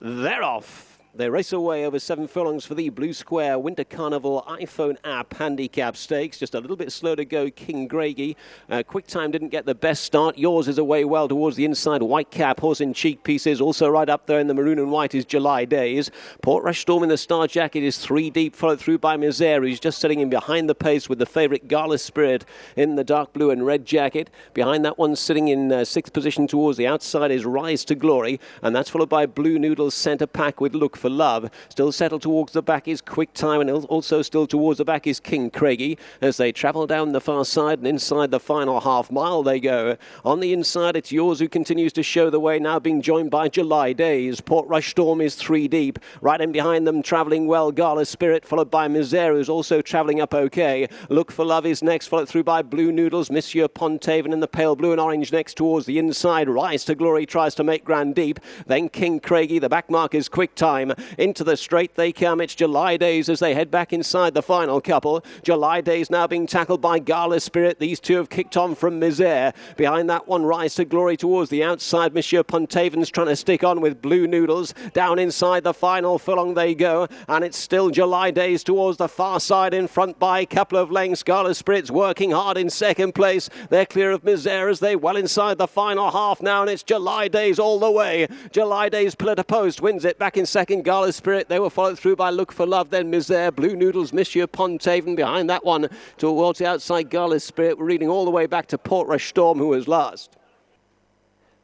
They're off. They race away over 7 furlongs for the Blue Square Winter Carnival iPhone app handicap stakes. Just a little bit slow to go, King Craigie. Quick Time didn't get the best start. Yours is away well towards the inside. White Cap, Horse in Cheek Pieces. Also right up there in the maroon and white is July Days. Portrush Storm in the Star Jacket is 3 deep, followed through by Misère, who's just sitting in behind the pace with the favourite Gala Spirit in the dark blue and red jacket. Behind that one, sitting in 6th position towards the outside, is Rise to Glory, and that's followed by Blue Noodles centre pack with Look for Love. Still settled towards the back is Quick Time, and also still towards the back is King Craigie as they travel down the far side, and inside the final half mile they go. On the inside, it's Yours who continues to show the way, now being joined by July Days. Portrush Storm is 3 deep. Right in behind them, travelling well, Gala Spirit, followed by Misère, who's also travelling up okay. Look for Love is next, followed through by Blue Noodles, Monsieur Pontaven in the pale blue and orange next towards the inside. Rise to Glory tries to make ground deep. Then King Craigie, the back mark is Quick Time. Into the straight they come. It's July Days as they head back inside the final couple. July Days now being tackled by Gala Spirit. These two have kicked on from Misère. Behind that one, Rise to Glory towards the outside. Monsieur Pontaven's trying to stick on with Blue Noodles. Down inside the final furlong they go, and it's still July Days towards the far side, in front by a couple of lengths. Gala Spirit's working hard in second place. They're clear of Misère as they well inside the final half now, and it's July Days all the way. July Days pillar to post wins it. Back in second, Gala Spirit. They were followed through by Look for Love, then Misère, Blue Noodles, Monsieur Pontaven. Behind that one towards the outside, Gala Spirit. We're reading all the way back to Portrush Storm, who was last.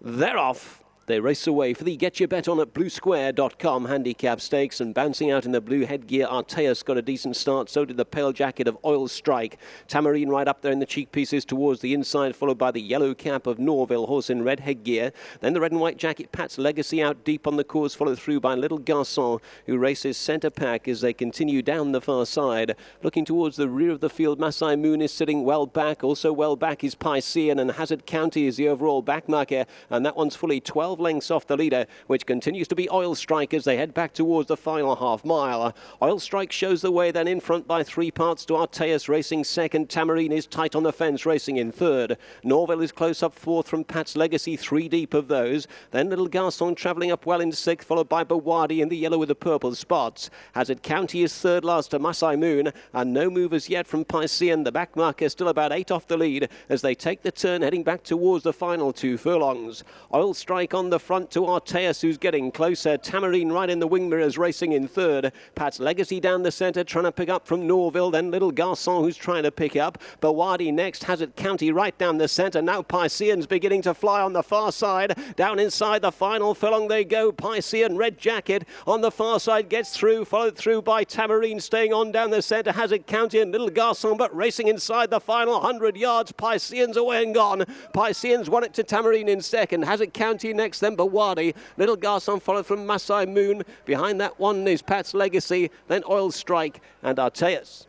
They're off. They race away for the Get Your Bet On at bluesquare.com handicap stakes, and bouncing out in the blue headgear, Arteus got a decent start. So did the pale jacket of Oil Strike. Tamarine right up there in the cheek pieces towards the inside, followed by the yellow cap of Norville, horse in red headgear. Then the red and white jacket, Pat's Legacy, out deep on the course, followed through by Little Garçon, who races centre pack as they continue down the far side. Looking towards the rear of the field, Masai Moon is sitting well back. Also well back is Piscean, and Hazard County is the overall back marker, and that one's fully 12 lengths off the leader, which continues to be Oil Strike as they head back towards the final half mile. Oil Strike shows the way, then in front by 3 parts to Arteus racing second. Tamarine is tight on the fence racing in third. Norville is close up fourth from Pat's Legacy, 3 deep of those. Then Little Garçon travelling up well in sixth, followed by Bawadi in the yellow with the purple spots. Hazard County is third last to Masai Moon, and no movers yet from Piscean. The back marker still about 8 off the lead as they take the turn heading back towards the final 2 furlongs. Oil Strike on the front to Arteus, who's getting closer. Tamarine right in the wing mirrors racing in third. Pat's Legacy down the centre trying to pick up from Norville. Then Little Garçon who's trying to pick up. Bawadi next. Hazard County right down the centre. Now Piscean's beginning to fly on the far side. Down inside the final furlong they go. Piscean, red jacket on the far side, gets through, followed through by Tamarine, staying on down the centre. Hazard County and Little Garçon, but racing inside the final 100 yards. Piscean's away and gone. Piscean's won it to Tamarine in second. Hazard County next, then Bawadi. Little Garçon followed from Masai Moon. Behind that one is Pat's Legacy, then Oil Strike and Arteus.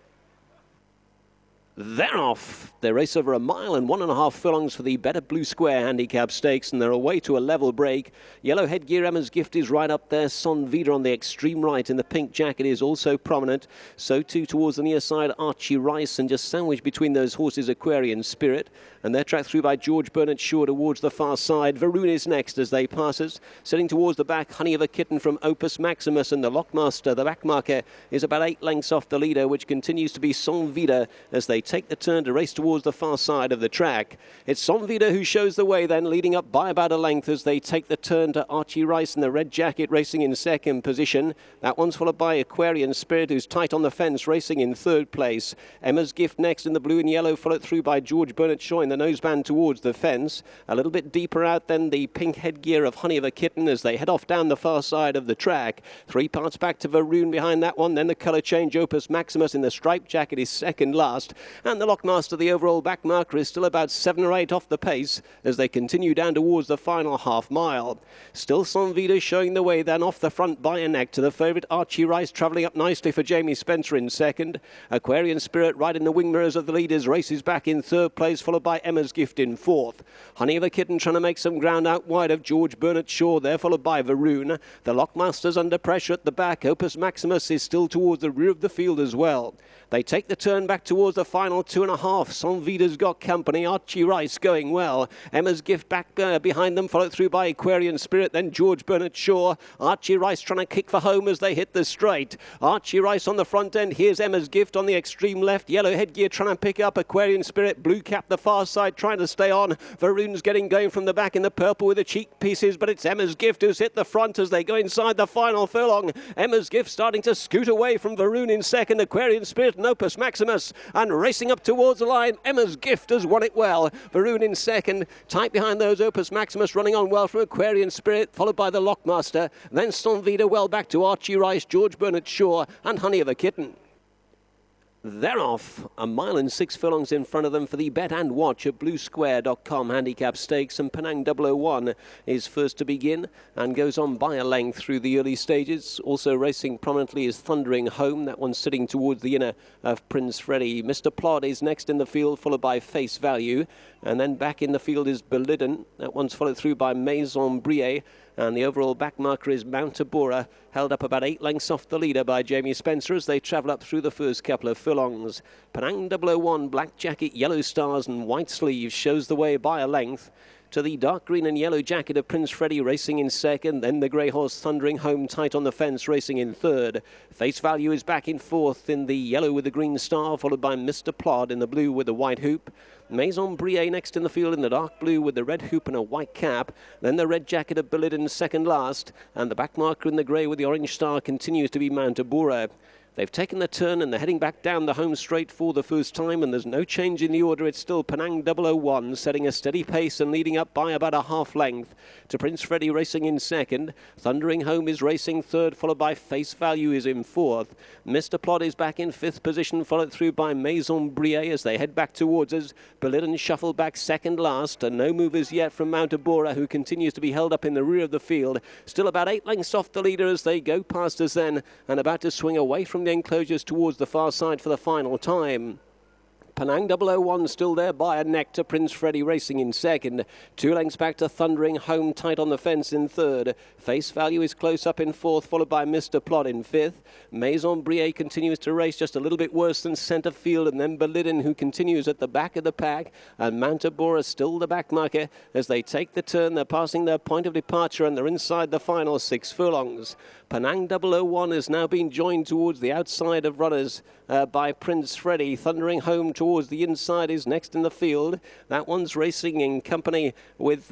They're off. They race over 1.5 miles furlongs for the Better Blue Square handicap stakes, and they're away to a level break. Yellow headgear, Emma's Gift is right up there. Son Vida on the extreme right in the pink jacket is also prominent. So too towards the near side, Archie Rice, and just sandwiched between those horses, Aquarian Spirit. And they're tracked through by George Bernard Shaw towards the far side. Varun is next as they pass us. Sitting towards the back, Honey of a Kitten from Opus Maximus, and the Lockmaster, the back marker, is about 8 lengths off the leader, which continues to be Son Vida as they take the turn to race towards the far side of the track. It's Son Vida who shows the way then, leading up by about a length as they take the turn to Archie Rice in the red jacket racing in second position. That one's followed by Aquarian Spirit, who's tight on the fence racing in third place. Emma's Gift next in the blue and yellow, followed through by George Bernard Shaw in the noseband towards the fence. A little bit deeper out than the pink headgear of Honey of a Kitten as they head off down the far side of the track. 3 parts back to Varun behind that one. Then the colour change, Opus Maximus in the striped jacket is second last, and the Lockmaster, the overall back marker, is still about 7 or 8 off the pace as they continue down towards the final half mile. Still Son Vida showing the way then off the front by a neck to the favourite Archie Rice, travelling up nicely for Jamie Spencer in second. Aquarian Spirit right in the wing mirrors of the leaders races back in third place, followed by Emma's Gift in fourth. Honey of a Kitten trying to make some ground out wide of George Bernard Shaw there, followed by Varun. The Lockmaster's under pressure at the back. Opus Maximus is still towards the rear of the field as well. They take the turn back towards the final 2.5. Sonvida's got company. Archie Rice going well. Emma's Gift back behind them, followed through by Aquarian Spirit, then George Bernard Shaw. Archie Rice trying to kick for home as they hit the straight. Archie Rice on the front end. Here's Emma's Gift on the extreme left. Yellow Headgear trying to pick up Aquarian Spirit. Blue Cap the far side trying to stay on. Varun's getting going from the back in the purple with the cheek pieces, but it's Emma's Gift who's hit the front as they go inside the final furlong. Emma's Gift starting to scoot away from Varun in second. Aquarian Spirit and Opus Maximus, and racing up towards the line, Emma's Gift has won it well. Varun in second, tight behind those, Opus Maximus running on well from Aquarian Spirit, followed by the Lockmaster, then Sonvida well back to Archie Rice, George Bernard Shaw and Honey of a Kitten. They're off, 1 mile and 6 furlongs in front of them for the Bet and Watch at BlueSquare.com handicap stakes, and Penang 001 is first to begin and goes on by a length through the early stages. Also racing prominently is Thundering Home, that one's sitting towards the inner of Prince Freddie. Mr. Plod is next in the field, followed by Face Value, and then back in the field is Belidden. That one's followed through by Maison Brie, and the overall back marker is Mount Tabora, held up about 8 lengths off the leader by Jamie Spencer as they travel up through the first couple of furlongs. Penang 001, black jacket, yellow stars and white sleeves, shows the way by a length to the dark green and yellow jacket of Prince Freddie racing in second, then the grey horse Thundering Home tight on the fence racing in third. Face Value is back in fourth in the yellow with the green star, followed by Mr. Plod in the blue with the white hoop. Maison Brie next in the field in the dark blue with the red hoop and a white cap. Then the red jacket of Belidden second last, and the back marker in the grey with the orange star continues to be Mount Tabora. They've taken the turn and they're heading back down the home straight for the first time, and there's no change in the order. It's still Penang 001 setting a steady pace and leading up by about a half length to Prince Freddie racing in second. Thundering Home is racing third, followed by Face Value is in fourth. Mr. Plod is back in fifth position, followed through by Maison Brie as they head back towards us. Belidden shuffled back second last, and no movers yet from Mount Tabora, who continues to be held up in the rear of the field. Still about 8 lengths off the leader as they go past us then, and about to swing away from the enclosures towards the far side for the final time. Penang 001 still there by a neck to Prince Freddie racing in second. 2 lengths back to Thundering Home tight on the fence in third. Face Value is close up in fourth, followed by Mr. Plod in fifth. Maison Brie continues to race just a little bit worse than centre field, and then Belidden, who continues at the back of the pack, and Mount Tabora still the back marker as they take the turn. They're passing their point of departure and they're inside the final 6 furlongs. Penang 001 has now been joined towards the outside of runners by Prince Freddie. Thundering Home towards the inside is next in the field. That one's racing in company with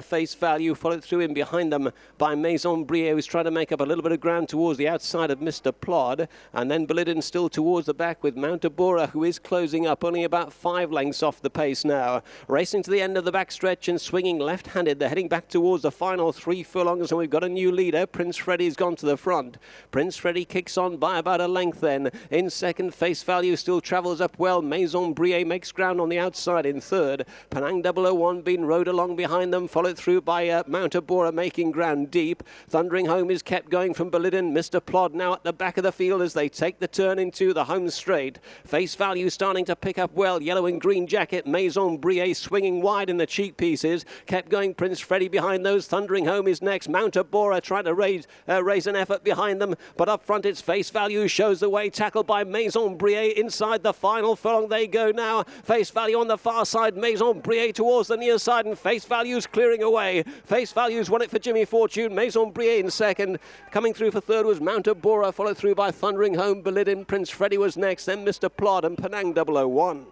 Face Value, followed through in behind them by Maison Brie, who's trying to make up a little bit of ground towards the outside of Mr. Plod, and then Belidden still towards the back with Mount Tabora, who is closing up only about 5 lengths off the pace now. Racing to the end of the back stretch and swinging left-handed. They're heading back towards the final 3 furlongs, and we've got a new leader. Prince Freddie's gone to the front. Prince Freddie kicks on by about a length then. In second, Face Value still travels up well. Maison Brie makes ground on the outside in third. Penang 001 being rode along behind them, followed through by Mount Tabora making ground deep. Thundering Home is kept going from Belidden. Mr. Plod now at the back of the field as they take the turn into the home straight. Face Value starting to pick up well. Yellow and green jacket. Maison Brie swinging wide in the cheek pieces. Kept going Prince Freddie behind those. Thundering Home is next. Mount Tabora trying to raise an effort behind them, but up front it's Face Value shows the way, tackled by Maison Brie. Inside the final furlong they go now. Face Value on the far side, Maison Brie towards the near side, and Face Value's clearing away. Face Value's won it for Jimmy Fortune. Maison Brie in second. Coming through for third was Mount Tabora, followed through by Thundering Home, Belidden. Prince Freddie was next, then Mr. Plod and Penang 001.